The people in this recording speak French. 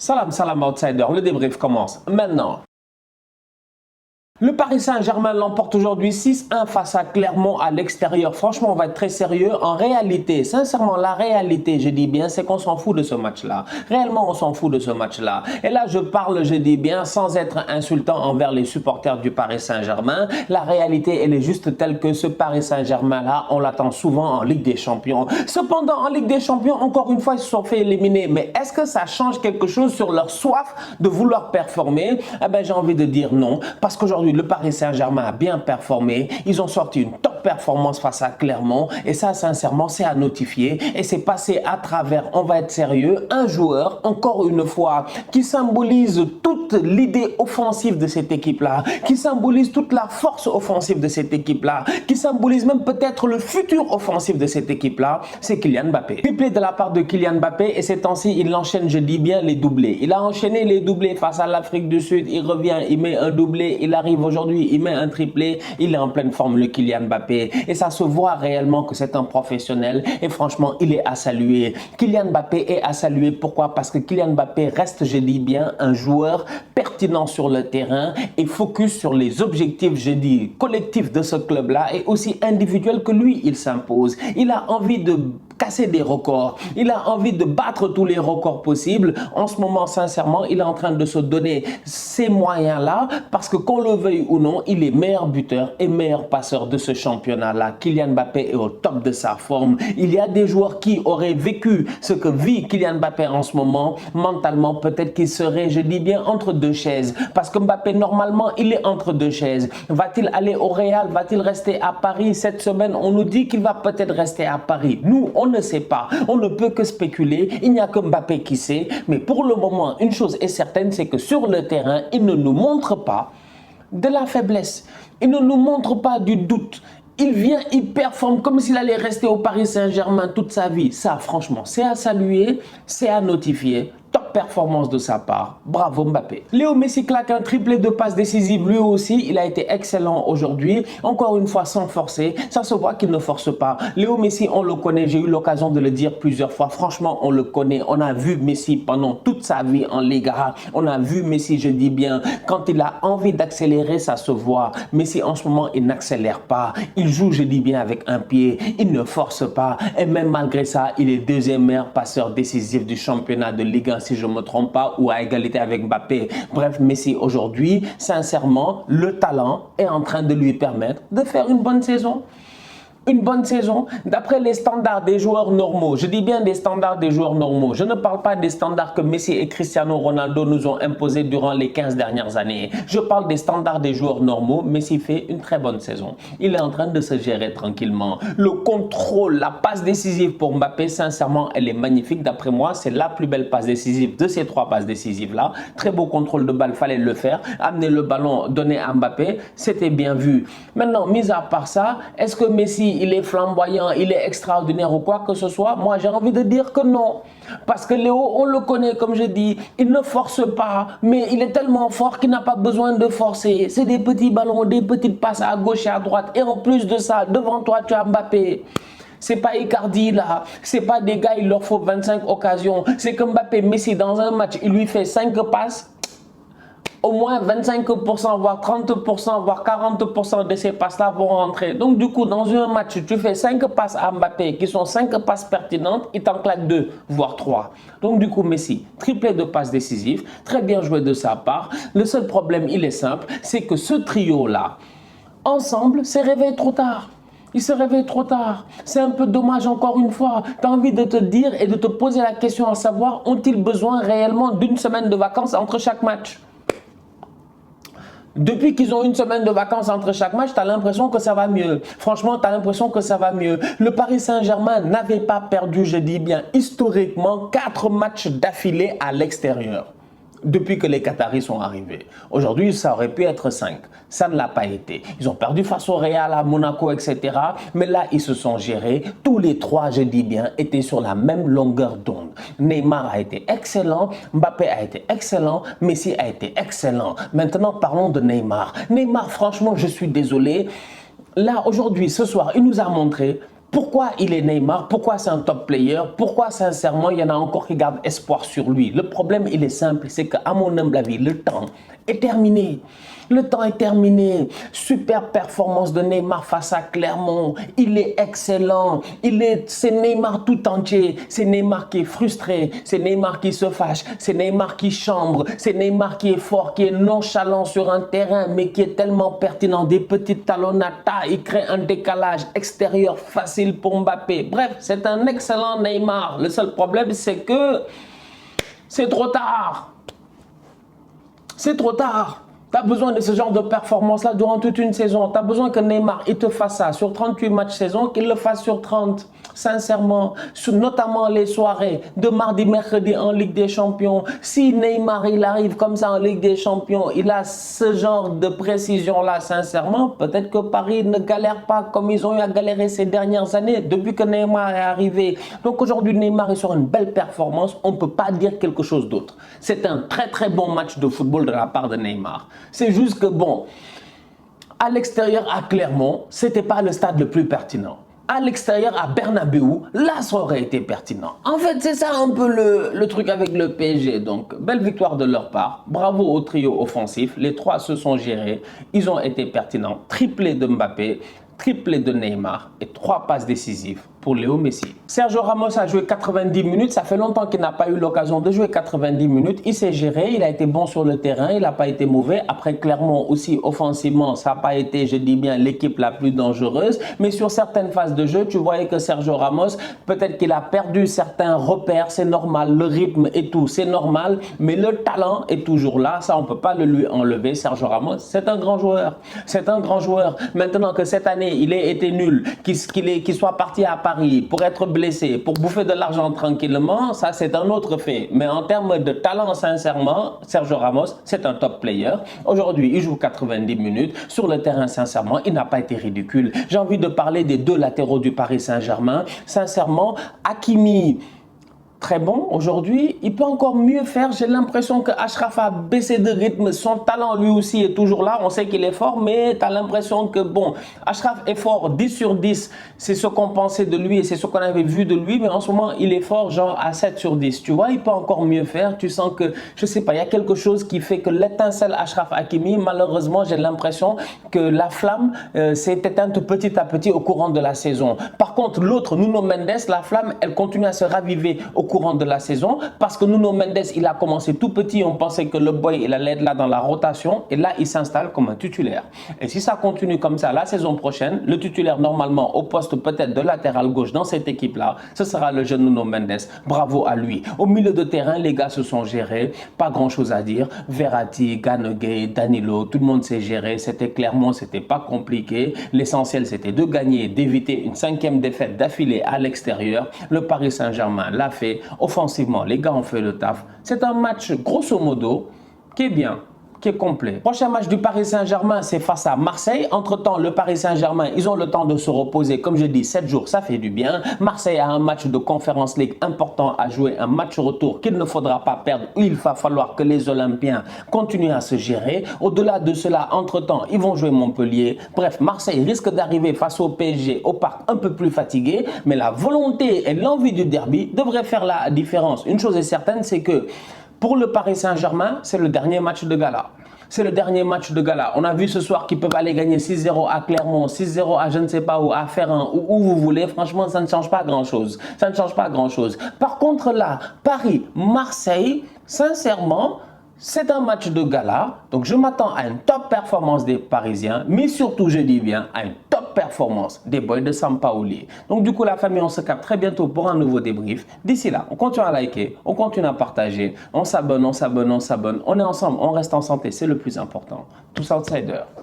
Salam, salam outsider, le débrief commence maintenant. Le Paris Saint-Germain l'emporte aujourd'hui 6-1 face à Clermont à l'extérieur. Franchement, on va être très sérieux. En réalité, sincèrement, la réalité, je dis bien, c'est qu'on s'en fout de ce match-là. Réellement, on s'en fout de ce match-là. Et là, je parle, je dis bien, sans être insultant envers les supporters du Paris Saint-Germain. La réalité, elle est juste telle que ce Paris Saint-Germain-là, on l'attend souvent en Ligue des Champions. Cependant, en Ligue des Champions, encore une fois, ils se sont fait éliminer. Mais est-ce que ça change quelque chose sur leur soif de vouloir performer? Eh bien, j'ai envie de dire non. Parce qu'aujourd'hui, le Paris Saint-Germain a bien performé. Ils ont sorti une top performance face à Clermont. Et ça, sincèrement, c'est à notifier. Et c'est passé à travers, on va être sérieux, un joueur, encore une fois, qui symbolise toute l'idée offensive de cette équipe-là, qui symbolise toute la force offensive de cette équipe-là, qui symbolise même peut-être le futur offensif de cette équipe-là, c'est Kylian Mbappé. Triplé de la part de Kylian Mbappé, et ces temps-ci, il enchaîne, je dis bien, les doublés. Il a enchaîné les doublés face à l'Afrique du Sud. Il revient, il met un doublé, il arrive aujourd'hui, il met un triplé, il est en pleine forme, le Kylian Mbappé. Et ça se voit réellement que c'est un professionnel. Et franchement, il est à saluer. Kylian Mbappé est à saluer. Pourquoi? Parce que Kylian Mbappé reste, je dis bien, un joueur pertinent sur le terrain et focus sur les objectifs, je dis, collectifs de ce club-là et aussi individuels que lui, il s'impose. Il a envie de casser des records. Il a envie de battre tous les records possibles. En ce moment, sincèrement, il est en train de se donner ces moyens-là parce que qu'on le veuille ou non, il est meilleur buteur et meilleur passeur de ce championnat-là. Kylian Mbappé est au top de sa forme. Il y a des joueurs qui auraient vécu ce que vit Kylian Mbappé en ce moment. Mentalement, peut-être qu'il serait, je dis bien, entre deux chaises. Parce que Mbappé, normalement, il est entre deux chaises. Va-t-il aller au Real? Va-t-il rester à Paris? Cette semaine, on nous dit qu'il va peut-être rester à Paris. Nous, on ne sait pas. On ne peut que spéculer. Il n'y a que Mbappé qui sait. Mais pour le moment, une chose est certaine, c'est que sur le terrain, il ne nous montre pas de la faiblesse. Il ne nous montre pas du doute. Il vient, il performe comme s'il allait rester au Paris Saint-Germain toute sa vie. Ça, franchement, c'est à saluer, c'est à notifier. Top performance de sa part. Bravo Mbappé. Léo Messi claque un triplé de passes décisives. Lui aussi, il a été excellent aujourd'hui. Encore une fois, sans forcer. Ça se voit qu'il ne force pas. Léo Messi, on le connaît. J'ai eu l'occasion de le dire plusieurs fois. Franchement, on le connaît. On a vu Messi pendant toute sa vie en Liga. On a vu Messi, je dis bien, quand il a envie d'accélérer, ça se voit. Messi, en ce moment, il n'accélère pas. Il joue, je dis bien, avec un pied. Il ne force pas. Et même malgré ça, il est deuxième meilleur passeur décisif du championnat de Ligue 1, si je ne me trompe pas, ou à égalité avec Mbappé. Bref, Messi aujourd'hui, sincèrement, le talent est en train de lui permettre de faire une bonne saison. Une bonne saison, d'après les standards des joueurs normaux. Je dis bien des standards des joueurs normaux. Je ne parle pas des standards que Messi et Cristiano Ronaldo nous ont imposés durant les 15 dernières années. Je parle des standards des joueurs normaux. Messi fait une très bonne saison. Il est en train de se gérer tranquillement. Le contrôle, la passe décisive pour Mbappé, sincèrement, elle est magnifique. D'après moi, c'est la plus belle passe décisive de ces trois passes décisives-là. Très beau contrôle de balle, fallait le faire. Amener le ballon, donner à Mbappé, c'était bien vu. Maintenant, mis à part ça, est-ce que Messi il est flamboyant, il est extraordinaire ou quoi que ce soit? Moi, j'ai envie de dire que non. Parce que Léo, on le connaît, comme je dis, il ne force pas, mais il est tellement fort qu'il n'a pas besoin de forcer. C'est des petits ballons, des petites passes à gauche et à droite. Et en plus de ça, devant toi, tu as Mbappé. C'est pas Icardi là, c'est pas des gars, il leur faut 25 occasions. C'est que Mbappé, Messi, dans un match, il lui fait 5 passes. Au moins 25%, voire 30%, voire 40% de ces passes-là vont rentrer. Donc du coup, dans un match, tu fais 5 passes à Mbappé, qui sont 5 passes pertinentes, il t'en claque 2, voire 3. Donc du coup, Messi, triplé de passes décisives, très bien joué de sa part. Le seul problème, il est simple, c'est que ce trio-là, ensemble, s'est réveillé trop tard. Il se réveille trop tard. C'est un peu dommage encore une fois. Tu as envie de te dire et de te poser la question à savoir, ont-ils besoin réellement d'une semaine de vacances entre chaque match ? Depuis qu'ils ont une semaine de vacances entre chaque match, tu as l'impression que ça va mieux. Franchement, tu as l'impression que ça va mieux. Le Paris Saint-Germain n'avait pas perdu, je dis bien, historiquement, 4 matchs d'affilée à l'extérieur. Depuis que les Qataris sont arrivés. Aujourd'hui, ça aurait pu être 5. Ça ne l'a pas été. Ils ont perdu face au Real, à Monaco, etc. Mais là, ils se sont gérés. Tous les trois, je dis bien, étaient sur la même longueur d'onde. Neymar a été excellent. Mbappé a été excellent. Messi a été excellent. Maintenant, parlons de Neymar. Neymar, franchement, je suis désolé. Là, aujourd'hui, ce soir, il nous a montré Pourquoi il est Neymar? Pourquoi c'est un top player? Pourquoi sincèrement il y en a encore qui gardent espoir sur lui? Le problème il est simple, c'est qu'à mon humble avis, le temps est terminé. Le temps est terminé. Super performance de Neymar face à Clermont. Il est excellent. C'est Neymar tout entier. C'est Neymar qui est frustré. C'est Neymar qui se fâche. C'est Neymar qui chambre. C'est Neymar qui est fort, qui est nonchalant sur un terrain, mais qui est tellement pertinent. Des petites talonnades, il crée un décalage extérieur facile pour Mbappé. Bref, c'est un excellent Neymar. Le seul problème, c'est que c'est trop tard. C'est trop tard. Tu as besoin de ce genre de performance-là durant toute une saison. Tu as besoin que Neymar il te fasse ça sur 38 matchs saison, qu'il le fasse sur 30. Sincèrement, notamment les soirées de mardi, mercredi en Ligue des Champions. Si Neymar il arrive comme ça en Ligue des Champions, il a ce genre de précision-là, sincèrement, peut-être que Paris ne galère pas comme ils ont eu à galérer ces dernières années depuis que Neymar est arrivé. Donc aujourd'hui, Neymar est sur une belle performance. On ne peut pas dire quelque chose d'autre. C'est un très très bon match de football de la part de Neymar. C'est juste que bon, à l'extérieur à Clermont, c'était pas le stade le plus pertinent. À l'extérieur à Bernabeu, là ça aurait été pertinent. En fait, c'est ça un peu le truc avec le PSG. Donc, belle victoire de leur part. Bravo au trio offensif. Les trois se sont gérés. Ils ont été pertinents. Triplé de Mbappé, triplé de Neymar et 3 passes décisives pour Léo Messi. Sergio Ramos a joué 90 minutes. Ça fait longtemps qu'il n'a pas eu l'occasion de jouer 90 minutes. Il s'est géré. Il a été bon sur le terrain. Il n'a pas été mauvais. Après, Clermont aussi, offensivement, ça n'a pas été, je dis bien, l'équipe la plus dangereuse. Mais sur certaines phases de jeu, tu voyais que Sergio Ramos, peut-être qu'il a perdu certains repères. C'est normal. Le rythme et tout, c'est normal. Mais le talent est toujours là. Ça, on ne peut pas le lui enlever. Sergio Ramos, c'est un grand joueur. C'est un grand joueur. Maintenant que cette année, il ait été nul, qu'il soit parti à Paris pour être blessé, pour bouffer de l'argent tranquillement, ça c'est un autre fait. Mais en termes de talent, sincèrement, Sergio Ramos, c'est un top player. Aujourd'hui, il joue 90 minutes. Sur le terrain, sincèrement, il n'a pas été ridicule. J'ai envie de parler des 2 latéraux du Paris Saint-Germain. Sincèrement, Hakimi, très bon aujourd'hui, il peut encore mieux faire. J'ai l'impression que Achraf a baissé de rythme. Son talent lui aussi est toujours là. On sait qu'il est fort, mais tu as l'impression que bon, Achraf est fort 10 sur 10. C'est ce qu'on pensait de lui et c'est ce qu'on avait vu de lui. Mais en ce moment, il est fort genre à 7 sur 10. Tu vois, il peut encore mieux faire. Tu sens que, je sais pas, il y a quelque chose qui fait que l'étincelle Achraf Hakimi, malheureusement, j'ai l'impression que la flamme s'est éteinte petit à petit au courant de la saison. Par contre, l'autre, Nuno Mendes, la flamme, elle continue à se raviver au courant de la saison parce que Nuno Mendes, il a commencé tout petit, on pensait que le boy, il allait être là dans la rotation et là, il s'installe comme un titulaire. Et si ça continue comme ça la saison prochaine, le titulaire normalement au poste peut-être de latéral gauche dans cette équipe-là, ce sera le jeune Nuno Mendes. Bravo à lui. Au milieu de terrain, les gars se sont gérés, pas grand-chose à dire. Verratti, Gana Gueye, Danilo, tout le monde s'est géré. C'était clairement, c'était pas compliqué. L'essentiel, c'était de gagner, d'éviter une 5e défaite d'affilée à l'extérieur. Le Paris Saint-Germain l'a fait. Offensivement, les gars ont fait le taf. C'est un match, grosso modo, qui est bien, qui est complet. Prochain match du Paris Saint-Germain, c'est face à Marseille. Entre-temps, le Paris Saint-Germain, ils ont le temps de se reposer. Comme je dis, 7 jours, ça fait du bien. Marseille a un match de Conference League important à jouer, un match retour qu'il ne faudra pas perdre. Il va falloir que les Olympiens continuent à se gérer. Au-delà de cela, entre-temps, ils vont jouer Montpellier. Bref, Marseille risque d'arriver face au PSG, au parc un peu plus fatigué. Mais la volonté et l'envie du derby devraient faire la différence. Une chose est certaine, c'est que pour le Paris Saint-Germain, c'est le dernier match de gala. C'est le dernier match de gala. On a vu ce soir qu'ils peuvent aller gagner 6-0 à Clermont, 6-0 à je ne sais pas où, à Ferrand, où vous voulez. Franchement, ça ne change pas grand-chose. Ça ne change pas grand-chose. Par contre là, Paris, Marseille, sincèrement, c'est un match de gala. Donc je m'attends à une top performance des Parisiens, mais surtout, je dis bien, à une top performance des boys de Sampaoli. Donc du coup, la famille, on se capte très bientôt pour un nouveau débrief. D'ici là, on continue à liker, on continue à partager, on s'abonne, on s'abonne, on s'abonne. On est ensemble, on reste en santé, c'est le plus important. Tous outsiders.